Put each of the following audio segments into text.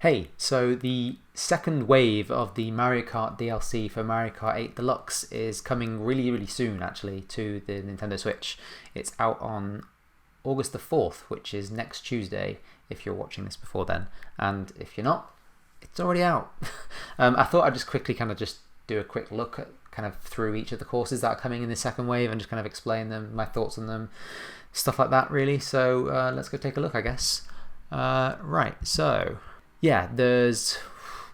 Hey, so the second wave of the Mario Kart DLC for Mario Kart 8 Deluxe is coming really soon actually to the Nintendo Switch. It's out on August the 4th, which is next Tuesday if you're watching this before then. And if you're not, it's already out. I thought I'd just quickly just do a quick look at through each of the courses that are coming in the second wave and just explain them, my thoughts on them, stuff like that really. So let's go take a look, I guess. Right, so yeah, there's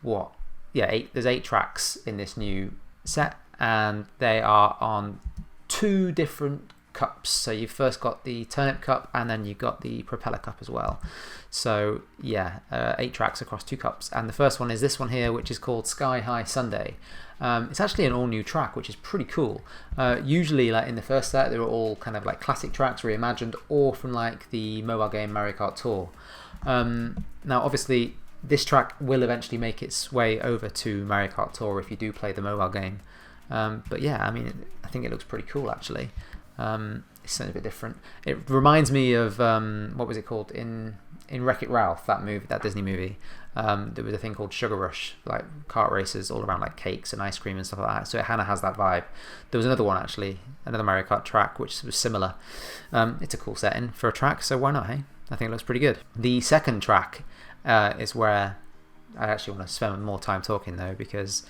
there's 8 tracks in this new set, and they are on 2 different cups. So you've first got the Turnip Cup, and then you've got the Propeller Cup as well. So yeah, 8 tracks across 2 cups, and the first one is this one here, which is called Sky High Sunday. It's actually an all-new track, which is pretty cool. Usually, like in the first set, they were all like classic tracks reimagined, or from like the mobile game Mario Kart Tour. Now, obviously, this track will eventually make its way over to Mario Kart Tour if you do play the mobile game. But yeah, I mean, I think it looks pretty cool actually. It's something a bit different. It reminds me of what was it called in Wreck-It Ralph, that Disney movie. There was a thing called Sugar Rush, like kart races all around like cakes and ice cream and stuff like that. So it has that vibe. There was another one actually, another Mario Kart track which was similar. It's a cool setting for a track, so why not? Hey, I think it looks pretty good. The second track is where I actually want to spend more time talking though, because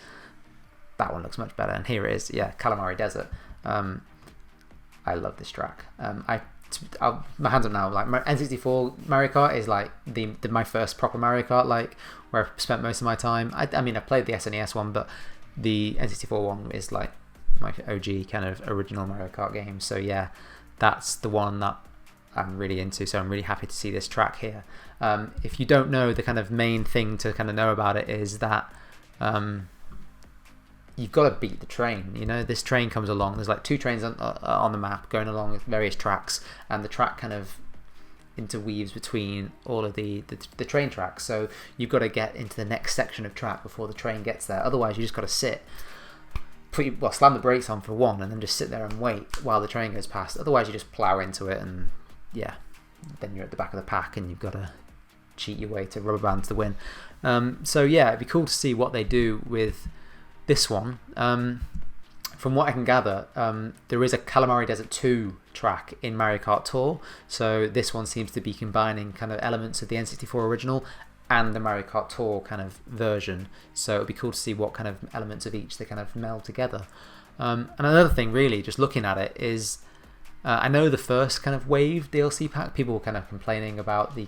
that one looks much better. And here it is, yeah, Calamari Desert. I love this track. My hands up now. Like N64 Mario Kart is like my first proper Mario Kart, like where I've spent most of my time. I mean, I played the SNES one, but the N64 one is like my OG kind of original Mario Kart game. So yeah, that's the one that I'm really into. So I'm really happy to see this track here. If you don't know, the main thing to know about it is that you've got to beat the train. You know, this train comes along. There's like 2 trains on the map going along with various tracks, and the track interweaves between all of the train tracks. So you've got to get into the next section of track before the train gets there. Otherwise, you just got to sit, slam the brakes on for one, and then just sit there and wait while the train goes past. Otherwise, you just plow into it, and yeah, then you're at the back of the pack, and you've got to cheat your way to rubber bands to win. So yeah, it'd be cool to see what they do with this one. From what I can gather, there is a Calamari Desert 2 track in Mario Kart Tour, so this one seems to be combining elements of the N64 original and the Mario Kart Tour version, so it'd be cool to see what elements of each they meld together. And another thing really, just looking at it, is I know the first wave DLC pack, people were complaining about the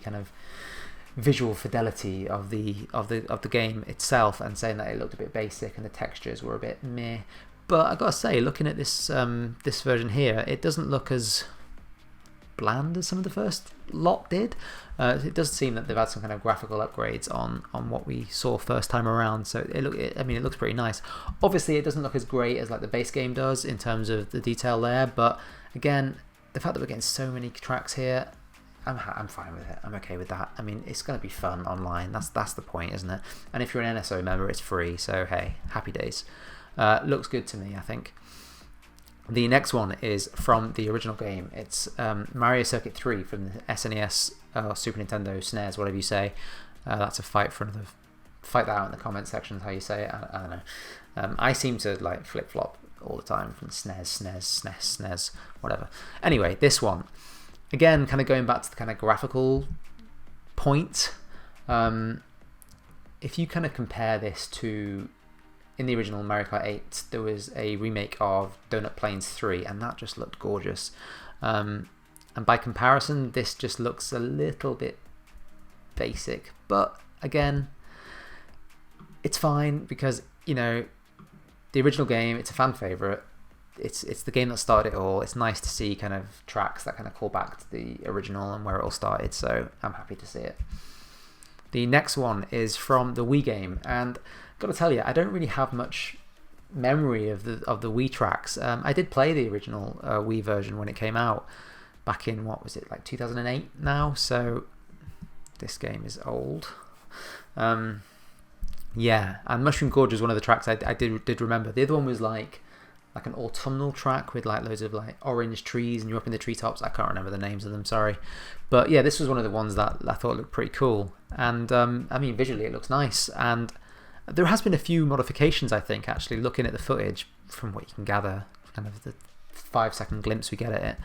visual fidelity of the game itself, and saying that it looked a bit basic and the textures were a bit meh. But I gotta say, looking at this this version here, it doesn't look as bland as some of the first lot did. It does seem that they've had some graphical upgrades on what we saw first time around, so it looks pretty nice. Obviously, it doesn't look as great as like the base game does in terms of the detail there, but again, the fact that we're getting so many tracks here, I'm fine with it. I'm okay with that. I mean, it's going to be fun online. That's the point, isn't it? And if you're an NSO member, it's free. So hey, happy days. Looks good to me, I think. The next one is from the original game. It's Mario Circuit 3 from the SNES, Super Nintendo, SNES, whatever you say. That's a fight that out in the comment section, how you say it. I don't know. I seem to like flip flop all the time from SNES, whatever. Anyway, this one. Again, going back to the graphical point, if you compare this to, in the original Mario Kart 8, there was a remake of Donut Plains 3, and that just looked gorgeous. And by comparison, this just looks a little bit basic. But again, it's fine because, you know, the original game, it's a fan favourite. It's the game that started it all. It's nice to see tracks that call back to the original and where it all started, so I'm happy to see it. The next one is from the Wii game, and I've got to tell you, I don't really have much memory of the Wii tracks. I did play the original Wii version when it came out back in, what was it, like 2008 now, so this game is old. Yeah, and Mushroom Gorge was one of the tracks I did remember. The other one was like like an autumnal track with like loads of like orange trees and you're up in the treetops. I can't remember the names of them, sorry. But yeah, this was one of the ones that I thought looked pretty cool. And I mean, visually it looks nice. And there has been a few modifications, I think, actually, looking at the footage from what you can gather, kind of the 5-second glimpse we get at it.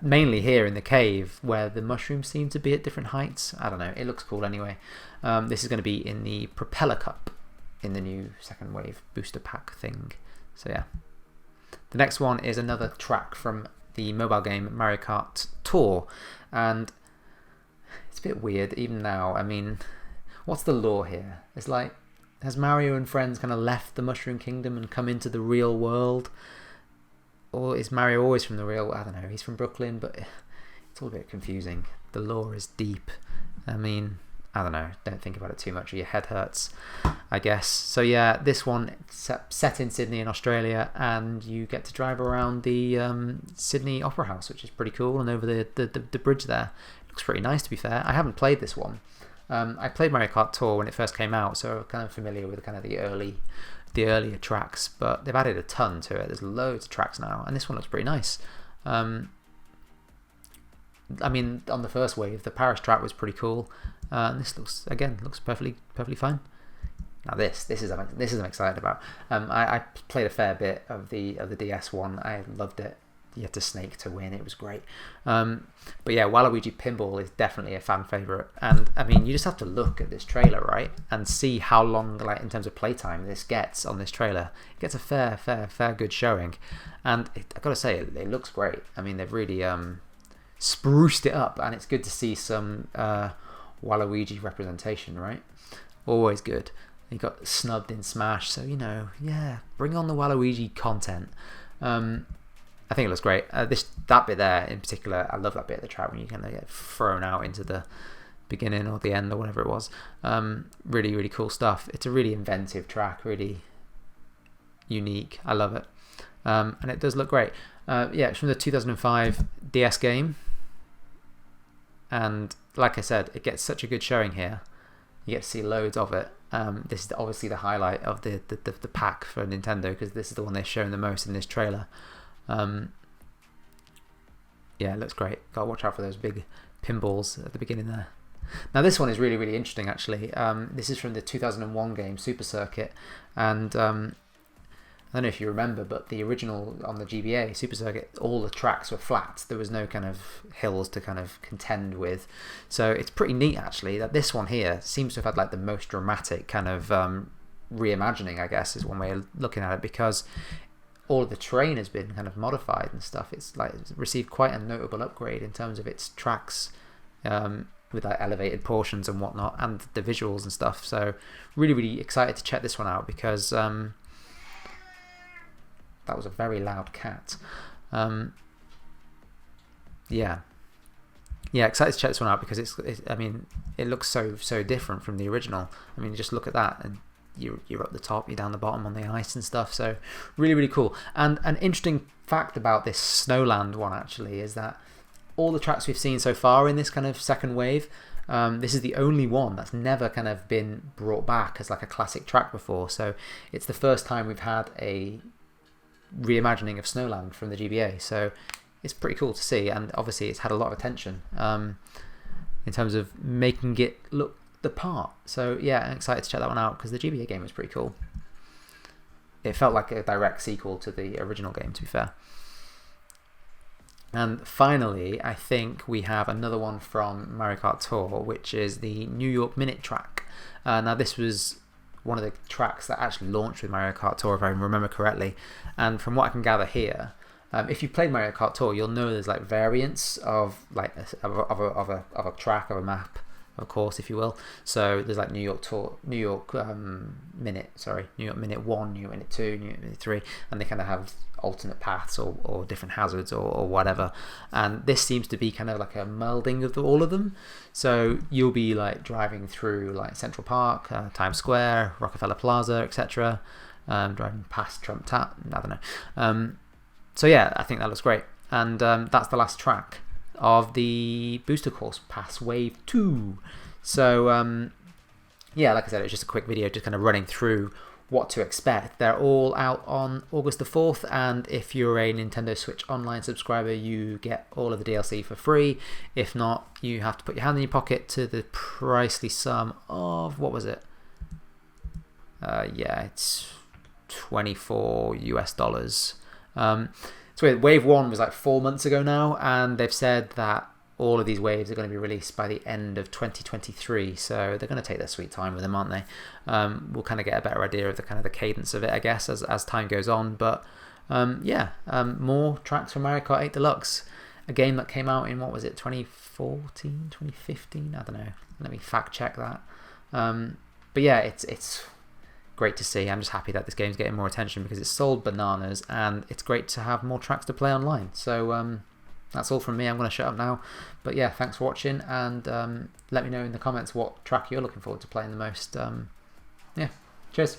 Mainly here in the cave where the mushrooms seem to be at different heights. I don't know, it looks cool anyway. This is going to be in the Propeller Cup in the new second wave booster pack thing. So yeah. The next one is another track from the mobile game Mario Kart Tour, and it's a bit weird even now. I mean, what's the lore here? It's like, has Mario and friends kind of left the Mushroom Kingdom and come into the real world? Or is Mario always from the real world? I don't know, he's from Brooklyn, but it's all a bit confusing. The lore is deep. I mean, I don't know, don't think about it too much or your head hurts, I guess. So yeah, this one set in Sydney in Australia, and you get to drive around the Sydney Opera House, which is pretty cool, and over the bridge there. It looks pretty nice, to be fair. I haven't played this one. I played Mario Kart Tour when it first came out, so I'm kind of familiar with kind of the earlier tracks, but they've added a ton to it. There's loads of tracks now, and this one looks pretty nice. I mean, on the first wave, the Paris track was pretty cool, and this looks perfectly fine. Now this is I'm excited about. I played a fair bit of the DS one. I loved it. You had to snake to win. It was great. But yeah, Waluigi Pinball is definitely a fan favorite, and I mean, you just have to look at this trailer, right, and see how long, like in terms of playtime, this gets on this trailer. It gets a fair good showing, and I've got to say, it looks great. I mean, they've really spruced it up, and it's good to see some Waluigi representation, right? Always good. He got snubbed in Smash, so you know, yeah, bring on the Waluigi content. I think it looks great. That bit there in particular, I love that bit of the track when you kind of get thrown out into the beginning or the end or whatever it was. Really cool stuff. It's a really inventive track, really unique. I love it, and it does look great. Yeah, it's from the 2005 DS game, and like I said, it gets such a good showing here. You get to see loads of it. This is obviously the highlight of the pack for Nintendo, because this is the one they're showing the most in this trailer. Yeah, it looks great. Gotta watch out for those big pinballs at the beginning there. Now this one is really interesting, actually. This is from the 2001 game Super Circuit, and I don't know if you remember, but the original on the GBA Super Circuit, all the tracks were flat. There was no kind of hills to kind of contend with. So it's pretty neat, actually, that this one here seems to have had like the most dramatic kind of reimagining, I guess, is one way of looking at it, because all of the terrain has been kind of modified and stuff. It's like it's received quite a notable upgrade in terms of its tracks, with like elevated portions and whatnot, and the visuals and stuff. So really excited to check this one out, because that was a very loud cat. Yeah, excited to check this one out, because I mean, it looks so different from the original. I mean, just look at that, and you're up the top, you're down the bottom on the ice and stuff. So really cool. And an interesting fact about this Snowland one, actually, is that all the tracks we've seen so far in this kind of second wave, this is the only one that's never kind of been brought back as like a classic track before. So it's the first time we've had a reimagining of Snowland from the GBA. So it's pretty cool to see, and obviously it's had a lot of attention in terms of making it look the part. So yeah, I'm excited to check that one out, because the GBA game was pretty cool. It felt like a direct sequel to the original game, to be fair. And finally, I think we have another one from Mario Kart Tour, which is the New York Minute track. Now this was one of the tracks that actually launched with Mario Kart Tour, if I remember correctly, and from what I can gather here, if you played Mario Kart Tour, you'll know there's like variants of like of a track, of a map, of course, if you will. So there's like New York Minute 1, New York Minute 2, New York Minute 3, and they kind of have alternate paths or different hazards or whatever. And this seems to be kind of like a melding of all of them. So you'll be like driving through like Central Park, Times Square, Rockefeller Plaza, etc. Driving past Trump Tower, I don't know. So yeah, I think that looks great. And that's the last track of the Booster Course Pass Wave 2. So yeah, like I said, it's just a quick video just kind of running through what to expect. They're all out on August the 4th, and if you're a Nintendo Switch Online subscriber, you get all of the DLC for free. If not, you have to put your hand in your pocket to the pricely sum of, what was it? Yeah, it's $24 US. So weird. Wave 1 was like 4 months ago now, and they've said that all of these waves are going to be released by the end of 2023, so they're going to take their sweet time with them, aren't they? We'll kind of get a better idea of the kind of the cadence of it, I guess, as time goes on. But yeah, more tracks from Mario Kart 8 Deluxe, a game that came out in, what was it, 2014, 2015? I don't know. Let me fact check that. But yeah, it's great to see. I'm just happy that this game's getting more attention because it's sold bananas, and it's great to have more tracks to play online. So that's all from me. I'm going to shut up now. But yeah, thanks for watching, and let me know in the comments what track you're looking forward to playing the most. Yeah, cheers.